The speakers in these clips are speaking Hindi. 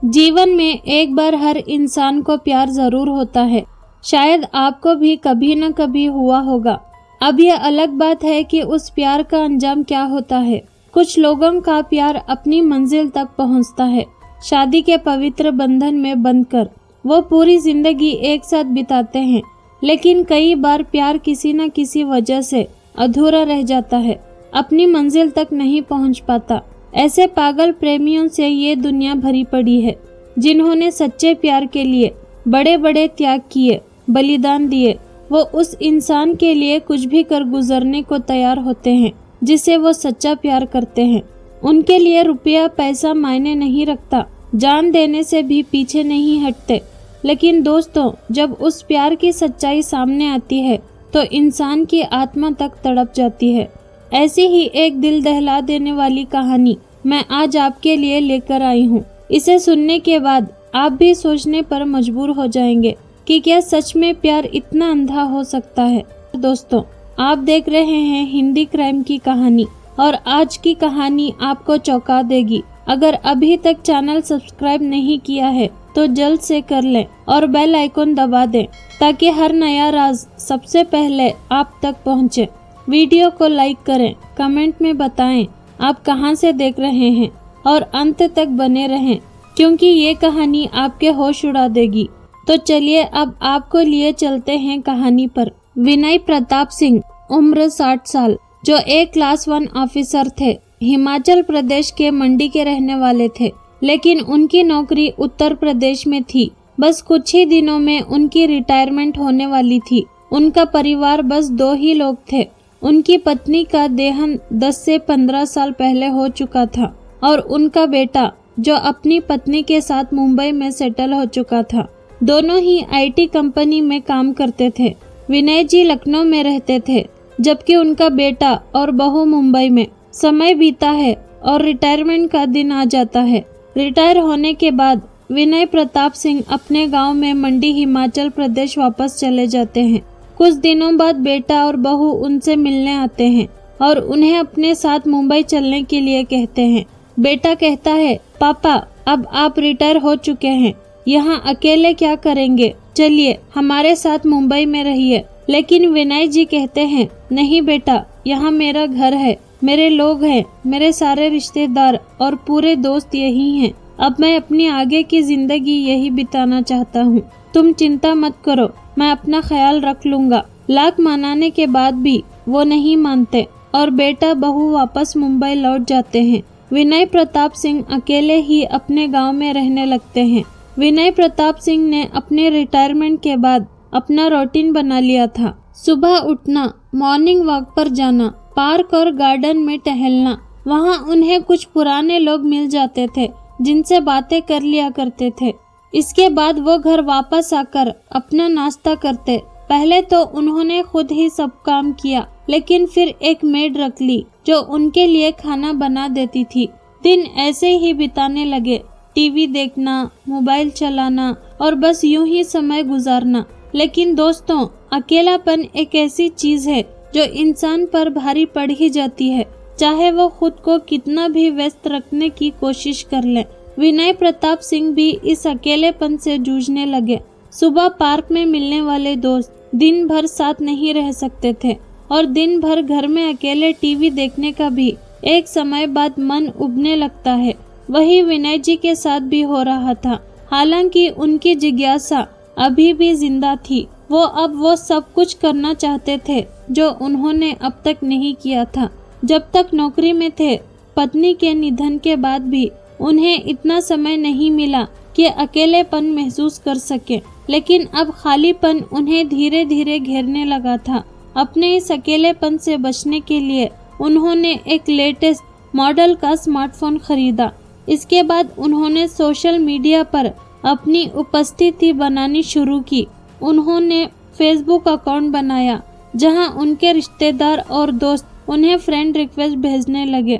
जीवन में एक बार हर इंसान को प्यार जरूर होता है। शायद आपको भी कभी न कभी हुआ होगा। अब यह अलग बात है कि उस प्यार का अंजाम क्या होता है। कुछ लोगों का प्यार अपनी मंजिल तक पहुंचता है, शादी के पवित्र बंधन में बंधकर वो पूरी जिंदगी एक साथ बिताते हैं। लेकिन कई बार प्यार किसी न किसी वजह से अधूरा रह जाता है, अपनी मंजिल तक नहीं पहुंच पाता। ऐसे पागल प्रेमियों से ये दुनिया भरी पड़ी है, जिन्होंने सच्चे प्यार के लिए बड़े बड़े त्याग किए, बलिदान दिए। वो उस इंसान के लिए कुछ भी कर गुजरने को तैयार होते हैं जिसे वो सच्चा प्यार करते हैं। उनके लिए रुपया पैसा मायने नहीं रखता, जान देने से भी पीछे नहीं हटते। लेकिन दोस्तों, जब उस प्यार की सच्चाई सामने आती है तो इंसान की आत्मा तक तड़प जाती है। ऐसी ही एक दिल दहला देने वाली कहानी मैं आज आपके लिए लेकर आई हूँ। इसे सुनने के बाद आप भी सोचने पर मजबूर हो जाएंगे कि क्या सच में प्यार इतना अंधा हो सकता है। दोस्तों, आप देख रहे हैं हिंदी क्राइम की कहानी और आज की कहानी आपको चौंका देगी। अगर अभी तक चैनल सब्सक्राइब नहीं किया है तो जल्द से कर लें और बेल आइकन दबा दें ताकि हर नया राज सबसे पहले आप तक पहुंचे। वीडियो को लाइक करें, कमेंट में बताएं आप कहां से देख रहे हैं और अंत तक बने रहें क्योंकि ये कहानी आपके होश उड़ा देगी। तो चलिए अब आपको लिए चलते हैं कहानी पर। विनय प्रताप सिंह, उम्र 60 साल, जो एक क्लास 1 ऑफिसर थे, हिमाचल प्रदेश के मंडी के रहने वाले थे। लेकिन उनकी नौकरी उत्तर प्रदेश में थी। बस कुछ ही दिनों में उनकी रिटायरमेंट होने वाली थी। उनका परिवार बस 2 ही लोग थे। उनकी पत्नी का देहांत 10 से 15 साल पहले हो चुका था और उनका बेटा जो अपनी पत्नी के साथ मुंबई में सेटल हो चुका था। दोनों ही आईटी कंपनी में काम करते थे। विनय जी लखनऊ में रहते थे जबकि उनका बेटा और बहू मुंबई में। समय बीता है और रिटायरमेंट का दिन आ जाता है। रिटायर होने के बाद विनय प्रताप सिंह अपने गांव में मंडी हिमाचल प्रदेश वापस चले जाते हैं। कुछ दिनों बाद बेटा और बहू उनसे मिलने आते हैं और उन्हें अपने साथ मुंबई चलने के लिए कहते हैं। बेटा कहता है, पापा अब आप रिटायर हो चुके हैं, यहाँ अकेले क्या करेंगे, चलिए हमारे साथ मुंबई में रहिए। लेकिन विनय जी कहते हैं, नहीं बेटा, यहाँ मेरा घर है, मेरे लोग हैं, मेरे सारे रिश्तेदार और पूरे दोस्त यही हैं। अब मैं अपनी आगे की जिंदगी यही बिताना चाहता हूँ। तुम चिंता मत करो, मैं अपना ख्याल रख लूंगा। लाख मनाने के बाद भी वो नहीं मानते और बेटा बहू वापस मुंबई लौट जाते हैं। विनय प्रताप सिंह अकेले ही अपने गांव में रहने लगते हैं। विनय प्रताप सिंह ने अपने रिटायरमेंट के बाद अपना रूटीन बना लिया था। सुबह उठना, मॉर्निंग वॉक पर जाना, पार्क और गार्डन में टहलना। वहाँ उन्हें कुछ पुराने लोग मिल जाते थे जिनसे बातें कर लिया करते थे। इसके बाद वो घर वापस आकर अपना नाश्ता करते। पहले तो उन्होंने खुद ही सब काम किया, लेकिन फिर एक मेड रख ली जो उनके लिए खाना बना देती थी। दिन ऐसे ही बिताने लगे, टीवी देखना, मोबाइल चलाना और बस यूं ही समय गुजारना। लेकिन दोस्तों, अकेलापन एक ऐसी चीज है जो इंसान पर भारी पड़ ही जाती है, चाहे वो खुद को कितना भी व्यस्त रखने की कोशिश कर ले। विनय प्रताप सिंह भी इस अकेलेपन से जूझने लगे। सुबह पार्क में मिलने वाले दोस्त दिन भर साथ नहीं रह सकते थे और दिन भर घर में अकेले टीवी देखने का भी एक समय बाद मन उबने लगता है। वही विनय जी के साथ भी हो रहा था। हालांकि उनकी जिज्ञासा अभी भी जिंदा थी। वो अब वो सब कुछ करना चाहते थे जो उन्होंने अब तक नहीं किया था। जब तक नौकरी में थे, पत्नी के निधन के बाद भी उन्हें इतना समय नहीं मिला कि अकेलेपन महसूस कर सके। लेकिन अब खालीपन उन्हें धीरे धीरे घेरने लगा था। अपने इस अकेलेपन से बचने के लिए उन्होंने एक लेटेस्ट मॉडल का स्मार्टफोन खरीदा। इसके बाद उन्होंने सोशल मीडिया पर अपनी उपस्थिति बनानी शुरू की। उन्होंने फेसबुक अकाउंट बनाया जहां उनके रिश्तेदार और दोस्त उन्हें फ्रेंड रिक्वेस्ट भेजने लगे।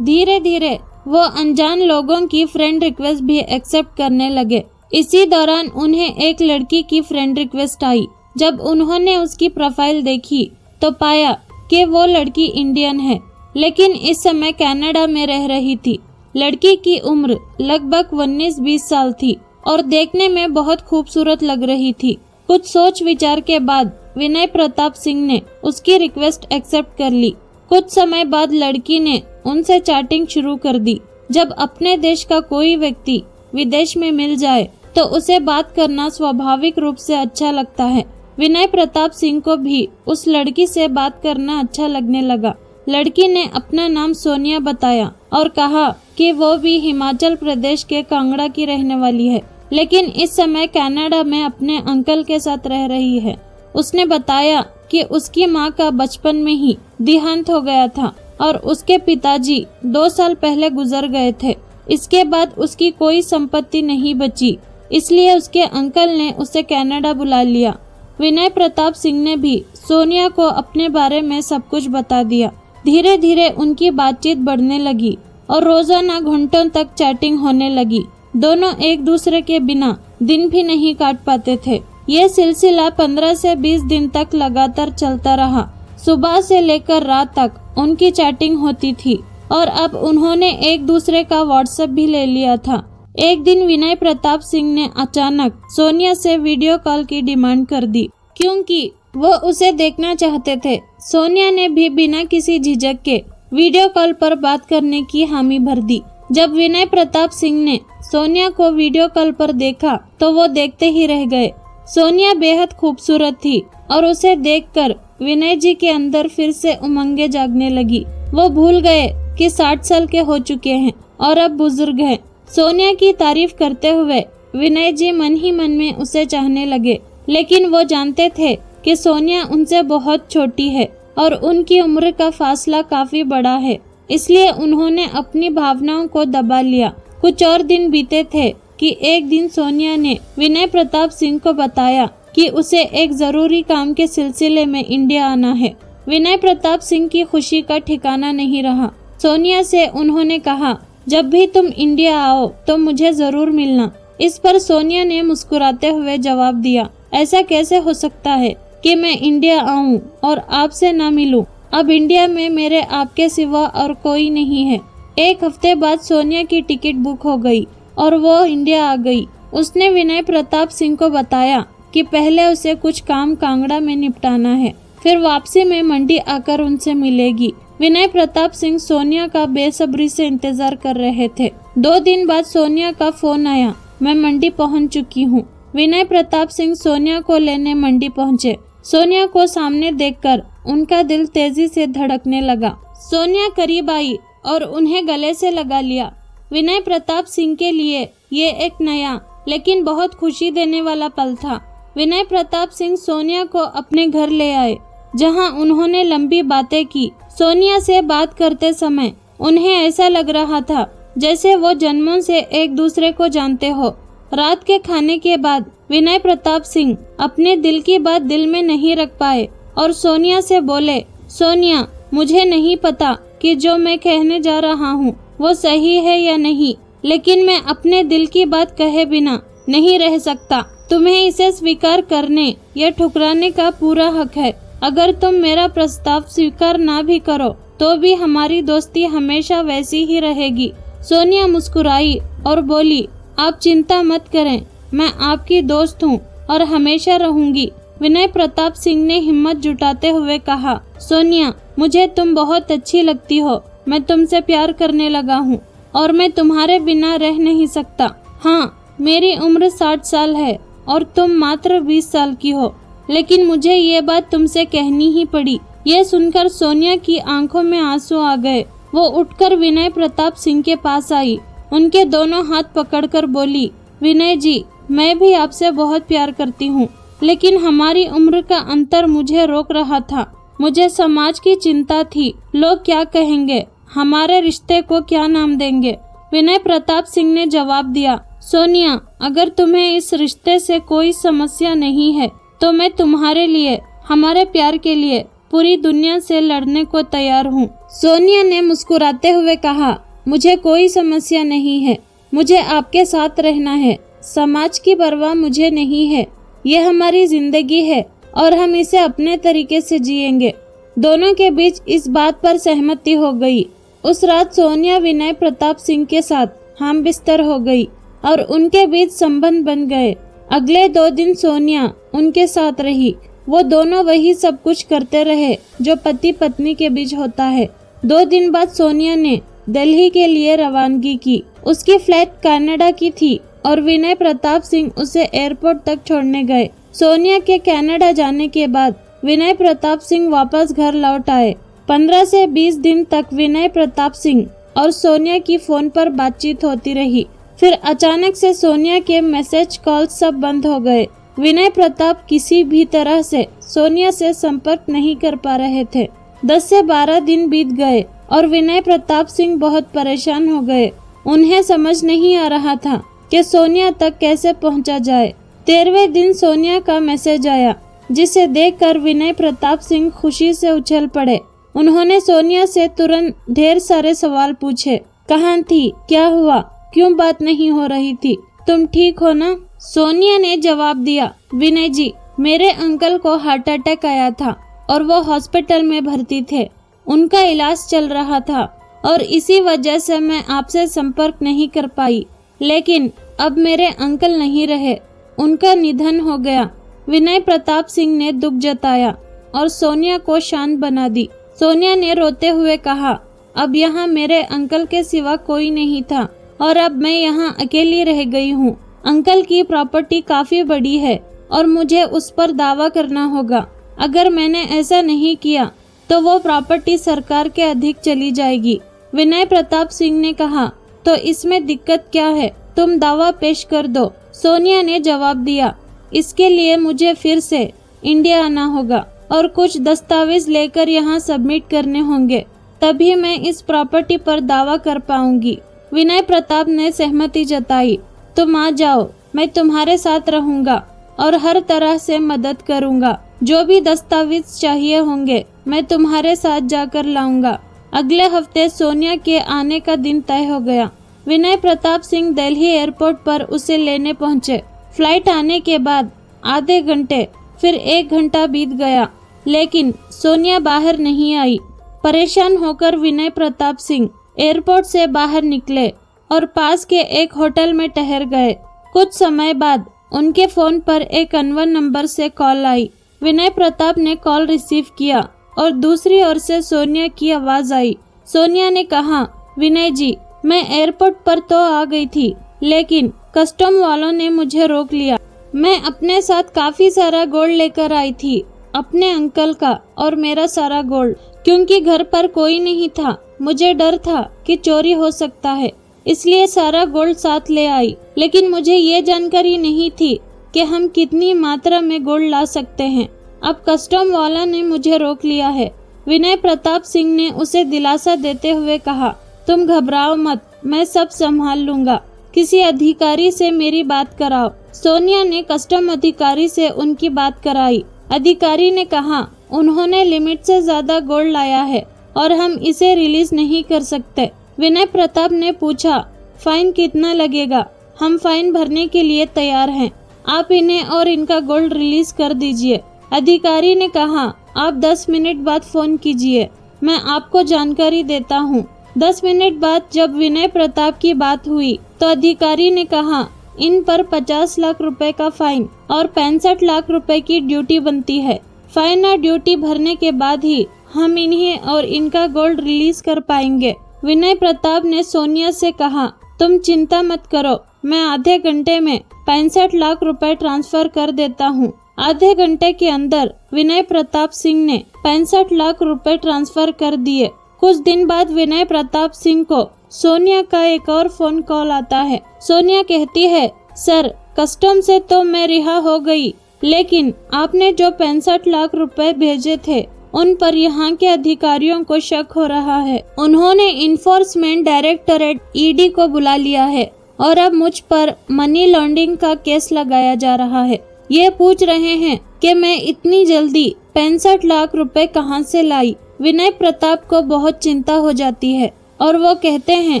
धीरे धीरे वो अनजान लोगों की फ्रेंड रिक्वेस्ट भी एक्सेप्ट करने लगे। इसी दौरान उन्हें एक लड़की की फ्रेंड रिक्वेस्ट आई। जब उन्होंने उसकी प्रोफाइल देखी तो पाया कि वो लड़की इंडियन है, लेकिन इस समय कनाडा में रह रही थी। लड़की की उम्र लगभग 19-20 साल थी और देखने में बहुत खूबसूरत लग रही थी। कुछ सोच विचार के बाद विनय प्रताप सिंह ने उसकी रिक्वेस्ट एक्सेप्ट कर ली। कुछ समय बाद लड़की ने उनसे चैटिंग शुरू कर दी। जब अपने देश का कोई व्यक्ति विदेश में मिल जाए तो उसे बात करना स्वाभाविक रूप से अच्छा लगता है। विनय प्रताप सिंह को भी उस लड़की से बात करना अच्छा लगने लगा। लड़की ने अपना नाम सोनिया बताया और कहा कि वो भी हिमाचल प्रदेश के कांगड़ा की रहने वाली है, लेकिन इस समय कनाडा में अपने अंकल के साथ रह रही है। उसने बताया कि उसकी मां का बचपन में ही देहांत हो गया था और उसके पिताजी 2 साल पहले गुजर गए थे। इसके बाद उसकी कोई संपत्ति नहीं बची, इसलिए उसके अंकल ने उसे कनाडा बुला लिया। विनय प्रताप सिंह ने भी सोनिया को अपने बारे में सब कुछ बता दिया। धीरे धीरे उनकी बातचीत बढ़ने लगी और रोजाना घंटों तक चैटिंग होने लगी। दोनों एक दूसरे के बिना दिन भी नहीं काट पाते थे। यह सिलसिला 15 से 20 दिन तक लगातार चलता रहा। सुबह से लेकर रात तक उनकी चैटिंग होती थी और अब उन्होंने एक दूसरे का व्हाट्सएप भी ले लिया था। एक दिन विनय प्रताप सिंह ने अचानक सोनिया से वीडियो कॉल की डिमांड कर दी, क्योंकि वो उसे देखना चाहते थे। सोनिया ने भी बिना किसी झिझक के वीडियो कॉल पर बात करने की हामी भर दी। जब विनय प्रताप सिंह ने सोनिया को वीडियो कॉल पर देखा तो वो देखते ही रह गए। सोनिया बेहद खूबसूरत थी और उसे देखकर विनय जी के अंदर फिर से उमंगे जागने लगी। वो भूल गए कि 60 साल के हो चुके हैं और अब बुजुर्ग हैं। सोनिया की तारीफ करते हुए विनय जी मन ही मन में उसे चाहने लगे, लेकिन वो जानते थे कि सोनिया उनसे बहुत छोटी है और उनकी उम्र का फासला काफी बड़ा है, इसलिए उन्होंने अपनी भावनाओं को दबा लिया। कुछ और दिन बीते थे कि एक दिन सोनिया ने विनय प्रताप सिंह को बताया कि उसे एक जरूरी काम के सिलसिले में इंडिया आना है। विनय प्रताप सिंह की खुशी का ठिकाना नहीं रहा। सोनिया से उन्होंने कहा, जब भी तुम इंडिया आओ तो मुझे जरूर मिलना। इस पर सोनिया ने मुस्कुराते हुए जवाब दिया, ऐसा कैसे हो सकता है कि मैं इंडिया आऊं और आपसे ना मिलूं? अब इंडिया में मेरे आपके सिवा और कोई नहीं है। एक हफ्ते बाद सोनिया की टिकट बुक हो गई और वो इंडिया आ गई। उसने विनय प्रताप सिंह को बताया कि पहले उसे कुछ काम कांगड़ा में निपटाना है, फिर वापसी में मंडी आकर उनसे मिलेगी। विनय प्रताप सिंह सोनिया का बेसब्री से इंतजार कर रहे थे। 2 दिन बाद सोनिया का फोन आया, मैं मंडी पहुंच चुकी हूँ। विनय प्रताप सिंह सोनिया को लेने मंडी पहुँचे। सोनिया को सामने देखकर उनका दिल तेजी से धड़कने लगा। सोनिया करीब आई और उन्हें गले से लगा लिया। विनय प्रताप सिंह के लिए ये एक नया लेकिन बहुत खुशी देने वाला पल था। विनय प्रताप सिंह सोनिया को अपने घर ले आए, जहां उन्होंने लंबी बातें की। सोनिया से बात करते समय उन्हें ऐसा लग रहा था जैसे वो जन्मों से एक दूसरे को जानते हो। रात के खाने के बाद विनय प्रताप सिंह अपने दिल की बात दिल में नहीं रख पाए और सोनिया से बोले, सोनिया, मुझे नहीं पता कि जो मैं कहने जा रहा हूँ वो सही है या नहीं, लेकिन मैं अपने दिल की बात कहे बिना नहीं रह सकता। तुम्हें इसे स्वीकार करने या ठुकराने का पूरा हक है। अगर तुम मेरा प्रस्ताव स्वीकार ना भी करो तो भी हमारी दोस्ती हमेशा वैसी ही रहेगी। सोनिया मुस्कुराई और बोली, आप चिंता मत करें, मैं आपकी दोस्त हूँ और हमेशा रहूंगी। विनय प्रताप सिंह ने हिम्मत जुटाते हुए कहा, सोनिया, मुझे तुम बहुत अच्छी लगती हो। मैं तुमसे प्यार करने लगा हूँ और मैं तुम्हारे बिना रह नहीं सकता। हाँ, मेरी उम्र 60 साल है और तुम मात्र 20 साल की हो, लेकिन मुझे ये बात तुमसे कहनी ही पड़ी। ये सुनकर सोनिया की आंखों में आंसू आ गए। वो उठकर विनय प्रताप सिंह के पास आई, उनके दोनों हाथ पकड़कर बोली, विनय जी, मैं भी आपसे बहुत प्यार करती हूँ, लेकिन हमारी उम्र का अंतर मुझे रोक रहा था। मुझे समाज की चिंता थी, लोग क्या कहेंगे, हमारे रिश्ते को क्या नाम देंगे। विनय प्रताप सिंह ने जवाब दिया, सोनिया, अगर तुम्हें इस रिश्ते से कोई समस्या नहीं है तो मैं तुम्हारे लिए, हमारे प्यार के लिए पूरी दुनिया से लड़ने को तैयार हूँ। सोनिया ने मुस्कुराते हुए कहा, मुझे कोई समस्या नहीं है, मुझे आपके साथ रहना है। समाज की परवाह मुझे नहीं है। ये हमारी जिंदगी है और हम इसे अपने तरीके से जिएंगे। दोनों के बीच इस बात पर सहमति हो गई। उस रात सोनिया विनय प्रताप सिंह के साथ हम बिस्तर हो गई और उनके बीच संबंध बन गए। अगले 2 दिन सोनिया उनके साथ रही। वो दोनों वही सब कुछ करते रहे जो पति पत्नी के बीच होता है। 2 दिन बाद सोनिया ने दिल्ली के लिए रवानगी की। उसकी फ्लाइट कनाडा की थी और विनय प्रताप सिंह उसे एयरपोर्ट तक छोड़ने गए। सोनिया के कनाडा जाने के बाद विनय प्रताप सिंह वापस घर लौट आए। 15 से 20 दिन तक विनय प्रताप सिंह और सोनिया की फोन पर बातचीत होती रही। फिर अचानक से सोनिया के मैसेज कॉल सब बंद हो गए। विनय प्रताप किसी भी तरह से सोनिया से संपर्क नहीं कर पा रहे थे। 10 से 12 दिन बीत गए और विनय प्रताप सिंह बहुत परेशान हो गए। उन्हें समझ नहीं आ रहा था कि सोनिया तक कैसे पहुंचा जाए। 13वें दिन सोनिया का मैसेज आया, जिसे देखकर विनय प्रताप सिंह खुशी से उछल पड़े। उन्होंने सोनिया से तुरंत ढेर सारे सवाल पूछे। कहाँ थी, क्या हुआ, क्यों बात नहीं हो रही थी, तुम ठीक हो ना? सोनिया ने जवाब दिया, विनय जी, मेरे अंकल को हार्ट अटैक आया था और वो हॉस्पिटल में भर्ती थे। उनका इलाज चल रहा था और इसी वजह से मैं आपसे संपर्क नहीं कर पाई। लेकिन अब मेरे अंकल नहीं रहे, उनका निधन हो गया। विनय प्रताप सिंह ने दुख जताया और सोनिया को शांत बना दी। सोनिया ने रोते हुए कहा, अब यहाँ मेरे अंकल के सिवा कोई नहीं था और अब मैं यहाँ अकेली रह गई हूँ। अंकल की प्रॉपर्टी काफी बड़ी है और मुझे उस पर दावा करना होगा। अगर मैंने ऐसा नहीं किया तो वो प्रॉपर्टी सरकार के अधीन चली जाएगी। विनय प्रताप सिंह ने कहा, तो इसमें दिक्कत क्या है, तुम दावा पेश कर दो। सोनिया ने जवाब दिया, इसके लिए मुझे फिर से इंडिया आना होगा और कुछ दस्तावेज लेकर यहाँ सबमिट करने होंगे, तभी मैं इस प्रॉपर्टी पर दावा कर पाऊंगी। विनय प्रताप ने सहमति जताई। तुम आ जाओ, मैं तुम्हारे साथ रहूंगा और हर तरह से मदद करूंगा। जो भी दस्तावेज चाहिए होंगे मैं तुम्हारे साथ जाकर लाऊंगा। अगले हफ्ते सोनिया के आने का दिन तय हो गया। विनय प्रताप सिंह दिल्ली एयरपोर्ट पर उसे लेने पहुंचे। फ्लाइट आने के बाद आधे घंटे, फिर 1 घंटा बीत गया, लेकिन सोनिया बाहर नहीं आई। परेशान होकर विनय प्रताप सिंह एयरपोर्ट से बाहर निकले और पास के एक होटल में ठहर गए। कुछ समय बाद उनके फोन पर एक अनवन नंबर से कॉल आई। विनय प्रताप ने कॉल रिसीव किया और दूसरी ओर से सोनिया की आवाज आई। सोनिया ने कहा, विनय जी, मैं एयरपोर्ट पर तो आ गई थी, लेकिन कस्टम वालों ने मुझे रोक लिया। मैं अपने साथ काफी सारा गोल्ड लेकर आई थी, अपने अंकल का और मेरा सारा गोल्ड, क्योंकि घर पर कोई नहीं था। मुझे डर था कि चोरी हो सकता है, इसलिए सारा गोल्ड साथ ले आई। लेकिन मुझे ये जानकारी नहीं थी कि हम कितनी मात्रा में गोल्ड ला सकते हैं। अब कस्टम वाला ने मुझे रोक लिया है। विनय प्रताप सिंह ने उसे दिलासा देते हुए कहा, तुम घबराओ मत, मैं सब संभाल लूंगा। किसी अधिकारी से मेरी बात कराओ। सोनिया ने कस्टम अधिकारी से उनकी बात कराई। अधिकारी ने कहा, उन्होंने लिमिट से ज्यादा गोल्ड लाया है और हम इसे रिलीज नहीं कर सकते। विनय प्रताप ने पूछा, फाइन कितना लगेगा? हम फाइन भरने के लिए तैयार हैं, आप इन्हें और इनका गोल्ड रिलीज कर दीजिए। अधिकारी ने कहा, आप 10 मिनट बाद फोन कीजिए, मैं आपको जानकारी देता हूँ। 10 मिनट बाद जब विनय प्रताप की बात हुई तो अधिकारी ने कहा, इन पर 50 लाख रुपए का फाइन और 65 लाख रुपए की ड्यूटी बनती है। फाइन और ड्यूटी भरने के बाद ही हम इन्हें और इनका गोल्ड रिलीज कर पाएंगे। विनय प्रताप ने सोनिया से कहा, तुम चिंता मत करो, मैं आधे घंटे में 65 लाख रुपए ट्रांसफर कर देता हूँ। आधे घंटे के अंदर विनय प्रताप सिंह ने 65 लाख रुपए ट्रांसफर कर दिए। कुछ दिन बाद विनय प्रताप सिंह को सोनिया का एक और फोन कॉल आता है। सोनिया कहती है, सर, कस्टम से तो मैं रिहा हो गई, लेकिन आपने जो 65 लाख रुपए भेजे थे उन पर यहाँ के अधिकारियों को शक हो रहा है। उन्होंने इन्फोर्समेंट डायरेक्टरेट ईडी को बुला लिया है और अब मुझ पर मनी लॉन्ड्रिंग का केस लगाया जा रहा है। ये पूछ रहे हैं कि मैं इतनी जल्दी 65 लाख रुपए कहाँ से लाई। विनय प्रताप को बहुत चिंता हो जाती है और वो कहते हैं,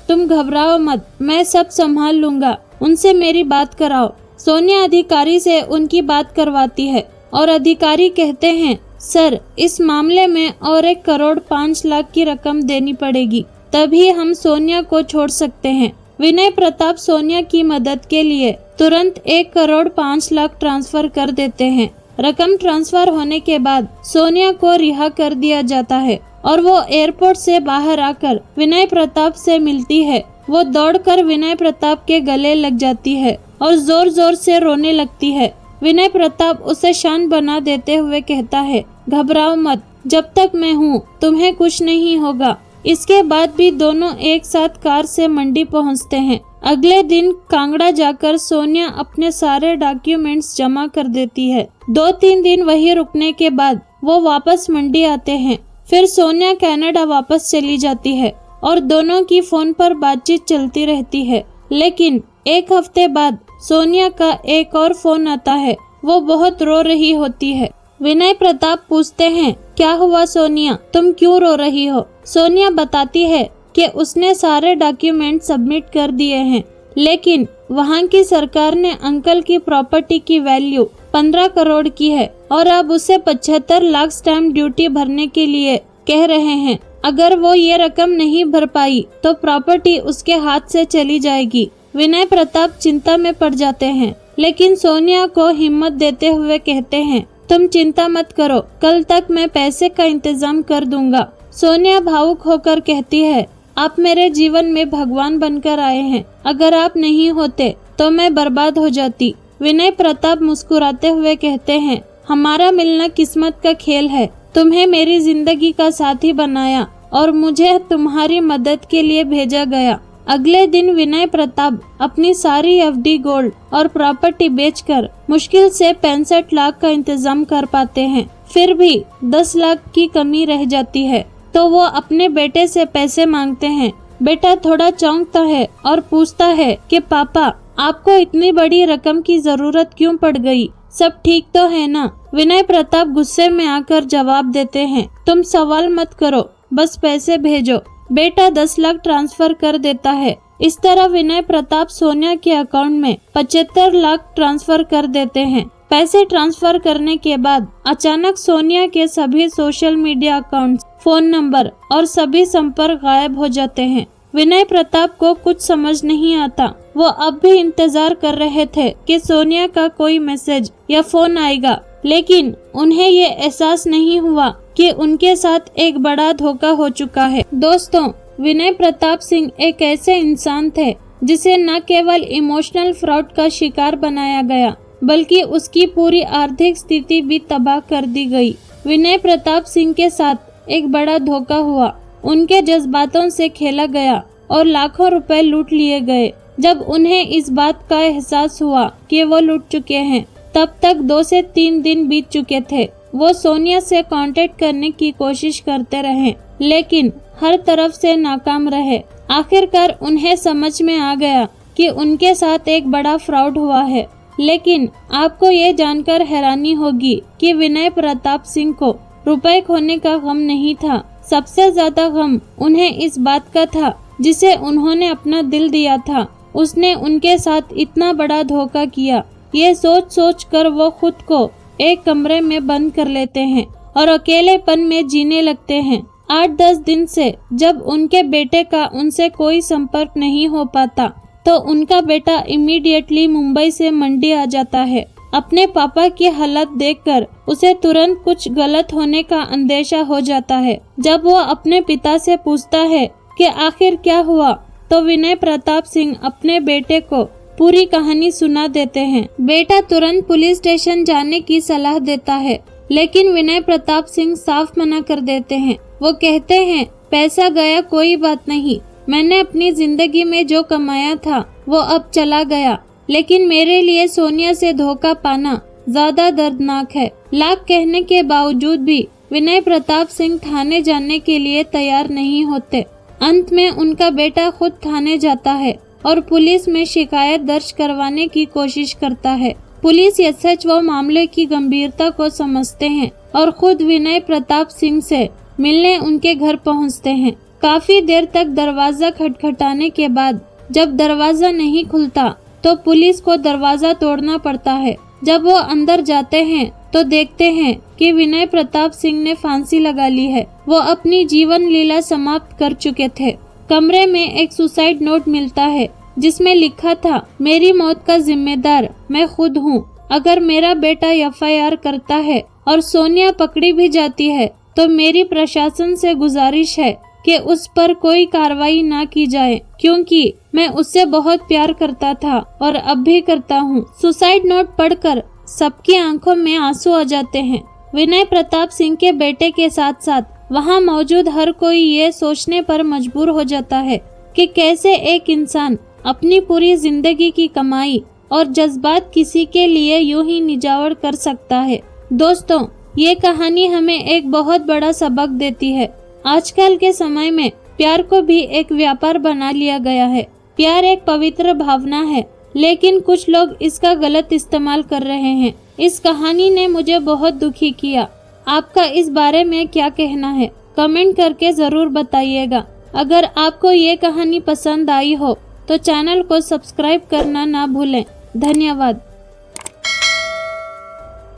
तुम घबराओ मत, मैं सब संभाल लूंगा, उनसे मेरी बात कराओ। सोनिया अधिकारी से उनकी बात करवाती है और अधिकारी कहते हैं, सर, इस मामले में और 1 करोड़ 5 लाख की रकम देनी पड़ेगी। तभी हम सोनिया को छोड़ सकते हैं। विनय प्रताप सोनिया की मदद के लिए तुरंत 1,05,00,000 ट्रांसफर कर देते हैं। रकम ट्रांसफर होने के बाद सोनिया को रिहा कर दिया जाता है और वो एयरपोर्ट से बाहर आकर विनय प्रताप से मिलती है। वो दौड़कर विनय प्रताप के गले लग जाती है और जोर जोर से रोने लगती है। विनय प्रताप उसे शांत बना देते हुए कहता है, घबराओ मत, जब तक मैं हूँ तुम्हें कुछ नहीं होगा। इसके बाद भी दोनों एक साथ कार से मंडी पहुँचते हैं। अगले दिन कांगड़ा जाकर सोनिया अपने सारे डॉक्यूमेंट्स जमा कर देती है। 2-3 दिन वहीं रुकने के बाद वो वापस मंडी आते हैं। फिर सोनिया कनाडा वापस चली जाती है और दोनों की फोन पर बातचीत चलती रहती है। लेकिन एक हफ्ते बाद सोनिया का एक और फोन आता है। वो बहुत रो रही होती है। विनय प्रताप पूछते हैं, क्या हुआ सोनिया, तुम क्यों रो रही हो? सोनिया बताती है कि उसने सारे डॉक्यूमेंट सबमिट कर दिए हैं, लेकिन वहाँ की सरकार ने अंकल की प्रॉपर्टी की वैल्यू 15 करोड़ की है और अब उसे 75 लाख स्टैम्प ड्यूटी भरने के लिए कह रहे हैं। अगर वो ये रकम नहीं भर पाई तो प्रॉपर्टी उसके हाथ से चली जाएगी। विनय प्रताप चिंता में पड़ जाते हैं, लेकिन सोनिया को हिम्मत देते हुए कहते हैं, तुम चिंता मत करो, कल तक मैं पैसे का इंतजाम कर दूंगा। सोनिया भावुक होकर कहती है, आप मेरे जीवन में भगवान बनकर आए हैं, अगर आप नहीं होते तो मैं बर्बाद हो जाती। विनय प्रताप मुस्कुराते हुए कहते हैं, हमारा मिलना किस्मत का खेल है, तुम्हें मेरी जिंदगी का साथी बनाया और मुझे तुम्हारी मदद के लिए भेजा गया। अगले दिन विनय प्रताप अपनी सारी एफडी गोल्ड और प्रॉपर्टी बेचकर मुश्किल से 65 लाख का इंतजाम कर पाते हैं। फिर भी 10 लाख की कमी रह जाती है तो वो अपने बेटे से पैसे मांगते हैं। बेटा थोड़ा चौंकता है और पूछता है कि पापा, आपको इतनी बड़ी रकम की जरूरत क्यों पड़ गई? सब ठीक तो है ना? विनय प्रताप गुस्से में आकर जवाब देते हैं, तुम सवाल मत करो, बस पैसे भेजो। बेटा 10 लाख ट्रांसफर कर देता है। इस तरह विनय प्रताप सोनिया के अकाउंट में 75 लाख ट्रांसफर कर देते हैं। पैसे ट्रांसफर करने के बाद अचानक सोनिया के सभी social media accounts, phone number और सभी संपर्क गायब हो जाते हैं। विनय प्रताप को कुछ समझ नहीं आता। वो अब भी इंतजार कर रहे थे कि सोनिया का कोई मैसेज या फोन आएगा, लेकिन उन्हें ये एहसास नहीं हुआ कि उनके साथ एक बड़ा धोखा हो चुका है। दोस्तों, विनय प्रताप सिंह एक ऐसे इंसान थे जिसे न केवल इमोशनल फ्रॉड का शिकार बनाया गया, बल्कि उसकी पूरी आर्थिक स्थिति भी तबाह कर दी गई। विनय प्रताप सिंह के साथ एक बड़ा धोखा हुआ। उनके जज्बातों से खेला गया और लाखों रुपए लूट लिए गए। जब उन्हें इस बात का एहसास हुआ कि वो लूट चुके हैं, तब तक 2 से 3 दिन बीत चुके थे। वो सोनिया से कांटेक्ट करने की कोशिश करते रहे, लेकिन हर तरफ से नाकाम रहे। आखिरकार उन्हें समझ में आ गया कि उनके साथ एक बड़ा फ्रॉड हुआ है। लेकिन आपको ये जानकर हैरानी होगी कि विनय प्रताप सिंह को रुपए खोने का गम नहीं था। सबसे ज्यादा गम उन्हें इस बात का था जिसे उन्होंने अपना दिल दिया था, उसने उनके साथ इतना बड़ा धोखा किया। ये सोच सोच कर वो खुद को एक कमरे में बंद कर लेते हैं और अकेलेपन में जीने लगते हैं। 8-10 दिन से जब उनके बेटे का उनसे कोई संपर्क नहीं हो पाता, तो उनका बेटा इमीडिएटली मुंबई से मंडी आ जाता है। अपने पापा की हालत देखकर उसे तुरंत कुछ गलत होने का अंदेशा हो जाता है। जब वो अपने पिता से पूछता है कि आखिर क्या हुआ, तो विनय प्रताप सिंह अपने बेटे को पूरी कहानी सुना देते हैं। बेटा तुरंत पुलिस स्टेशन जाने की सलाह देता है, लेकिन विनय प्रताप सिंह साफ मना कर देते हैं। वो कहते हैं, पैसा गया कोई बात नहीं, मैंने अपनी जिंदगी में जो कमाया था वो अब चला गया, लेकिन मेरे लिए सोनिया से धोखा पाना ज्यादा दर्दनाक है। लाख कहने के बावजूद भी विनय प्रताप सिंह थाने जाने के लिए तैयार नहीं होते। अंत में उनका बेटा खुद थाने जाता है और पुलिस में शिकायत दर्ज करवाने की कोशिश करता है। पुलिस एसएचओ मामले की गंभीरता को समझते हैं और खुद विनय प्रताप सिंह से मिलने उनके घर पहुंचते हैं। काफी देर तक दरवाजा खटखटाने के बाद जब दरवाजा नहीं खुलता, तो पुलिस को दरवाजा तोड़ना पड़ता है। जब वो अंदर जाते हैं तो देखते हैं कि विनय प्रताप सिंह ने फांसी लगा ली है। वो अपनी जीवन लीला समाप्त कर चुके थे। कमरे में एक सुसाइड नोट मिलता है जिसमें लिखा था, मेरी मौत का जिम्मेदार मैं खुद हूँ। अगर मेरा बेटा एफआईआर करता है और सोनिया पकड़ी भी जाती है तो मेरी प्रशासन से गुजारिश है कि उस पर कोई कार्रवाई ना की जाए, क्योंकि मैं उससे बहुत प्यार करता था और अब भी करता हूँ। सुसाइड नोट पढ़कर सबकी आंखों में आंसू आ जाते हैं। विनय प्रताप सिंह के बेटे के साथ साथ वहाँ मौजूद हर कोई ये सोचने पर मजबूर हो जाता है कि कैसे एक इंसान अपनी पूरी जिंदगी की कमाई और जज्बात किसी के लिए यूं ही निजावर कर सकता है। दोस्तों, ये कहानी हमें एक बहुत बड़ा सबक देती है। आजकल के समय में प्यार को भी एक व्यापार बना लिया गया है। प्यार एक पवित्र भावना है, लेकिन कुछ लोग इसका गलत इस्तेमाल कर रहे हैं। इस कहानी ने मुझे बहुत दुखी किया। आपका इस बारे में क्या कहना है? कमेंट करके जरूर बताइएगा। अगर आपको ये कहानी पसंद आई हो तो चैनल को सब्सक्राइब करना ना भूलें। धन्यवाद।